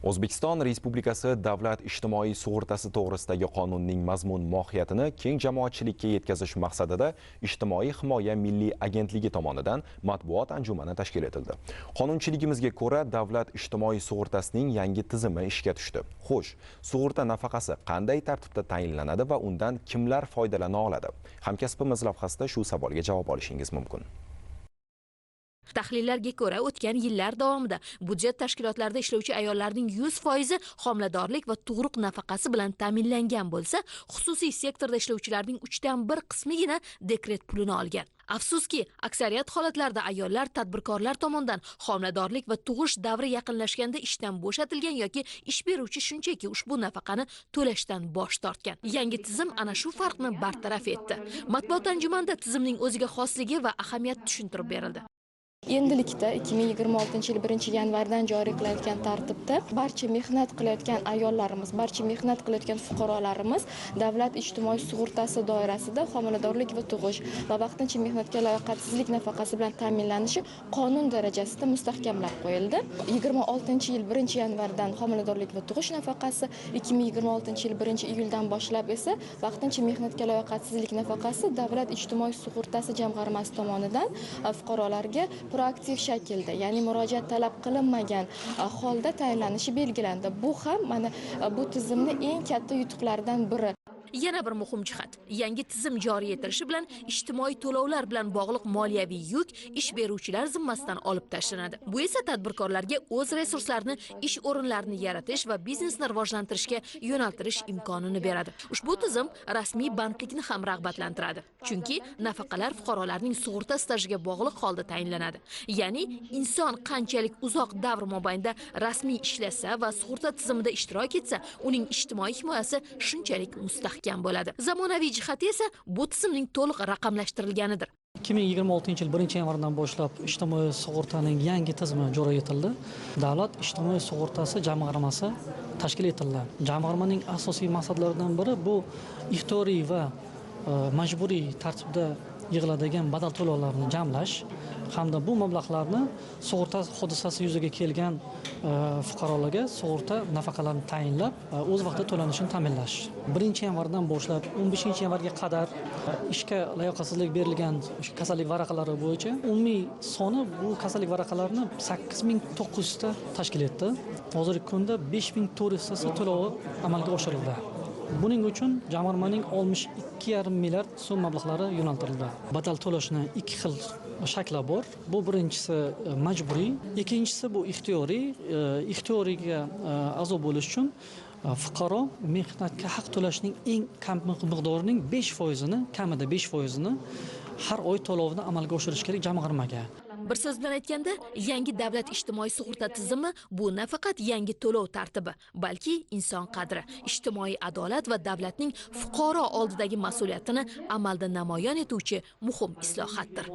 O'zbekiston Respublikasi Davlat ijtimoiy sug'urtasi to'g'risidagi qonunning mazmun mohiyatini keng jamoatchilikka yetkazish maqsadida Ijtimoiy himoya milliy agentligi tomonidan matbuot anjumani tashkil etildi. Qonunchiligimizga ko'ra, davlat ijtimoiy sug'urtasining yangi tizimi ishga tushdi. Xo'sh, sug'urta nafaqasi qanday tartibda tayinlanadi va undan kimlar foydalana oladi? Hamkasbimiz lavhasida shu savolga javob olishingiz mumkin. Tahlillarga ko'ra, o'tgan yillar davomida budjet tashkilotlarida ishlovchi ayollarning 100% homiladorlik va tug'ruq nafaqasi bilan ta'minlangan bo'lsa, xususiy sektorda ishlovchilarning 1/3 qismigina dekret pulini olgan. Afsuski, aksariyat holatlarda ayollar tadbirkorlar tomonidan homiladorlik va tug'ish davri yaqinlashganda ishdan bo'shatilgan yoki ish beruvchi shunchaki ushbu nafaqani to'lashdan bosh tortgan. Yangi tizim ana shu farqni bartaraf etdi. Matbuot anjumanda tizimning o'ziga xosligi va ahamiyati tushuntirib berildi. Endilikda 2026 yil 1-yanvardan joriy qilayotgan tartibda barcha mehnat qilayotgan ayollarimiz, barcha mehnat qilayotgan fuqarolarimiz davlat ijtimoiy sug'urtasi doirasida homiladorlik va tug'ish va vaqtincha mehnatga layoqatsizlik nafaqasi bilan ta'minlanishi qonun darajasida mustahkamlab qo'yildi. 26 yil 1-yanvardan homiladorlik va tug'ish nafaqasi, 2026 yil 1-iyuldan boshlab esa vaqtincha mehnatga layoqatsizlik nafaqasi davlat ijtimoiy sug'urtasi jamg'armasi tomonidan fuqarolarga proaktiv shaklda, ya'ni murojaat talab qilinmagan holda tayinlanishi belgilandi. Bu ham mana bu tizimning eng katta yutuqlaridan biri. Yana bir muhim jihat, yangi tizim joriy etilishi bilan ijtimoiy to'lovlar bilan bog'liq moliyaviy yuk ish beruvchilar zimmasidan olib tashlanadi. Bu esa tadbirkorlarga o'z resurslarini, ish o'rinlarini yaratish va biznesni rivojlantirishga yo'naltirish imkonini beradi. Ushbu tizim rasmiy bandlikni ham rag'batlantiradi. Chunki nafaqalar fuqarolarning sug'urta stajiga bog'liq holda tayinlanadi. Ya'ni inson qanchalik uzoq davr mobaynida rasmiy ishlasa va sug'urta tizimida ishtirok etsa, uning ijtimoiy himoyasi shunchalik mustahkam bo'ladi. Zamonaviy jihati esa bu tizimning to'liq raqamlashtirilganidir. 2026 yil 1-yanvardan boshlab ijtimoiy sug'urtaning yangi tizimi joriy etildi. Davlat ijtimoiy sug'urtasi jamg'armasi tashkil etildi. Jamg'armaning asosiy maqsadlaridan biri bu ixtiyoriy va majburiy tartibda yig'iladigan badal to'lovlarni jamlash hamda bu mablag'larni sug'urta hodisasi yuzaga kelgan fuqarolarga sug'urta nafaqalarini tayinlab o'z vaqtida to'lanishini ta'minlash. 1-yanvardan boshlab 15-yanvarga qadar ishga layoqatsizlik berilgan kasallik varaqalari bo'yicha umumiy soni bu kasallik varaqalarini 8900 ta tashkil etdi. Hozirgi kunda 5400 ta to'lovi amalga oshirildi. Buning uchun jamg'armaning 62,5 milliard so'm mablag'lari yo'naltirildi. Badal to'lashning ikki xil shakli bor. Bu birinchisi majburiy, ikkinchisi bu ixtiyoriy. Ixtiyoriyga a'zo bo'lish uchun fuqaro mehnatga haq to'lashning eng kam miqdorining 5%ni, kamida 5%ni har oy to'lovini amalga oshirish kerak jamg'armaga. Bir so'z bilan aytganda, yangi davlat ijtimoiy sug'urta tizimi bu nafaqat yangi to'lov tartibi, balki inson qadri, ijtimoiy adolat va davlatning fuqaro oldidagi mas'uliyatini amalda namoyon etuvchi muhim islohotdir.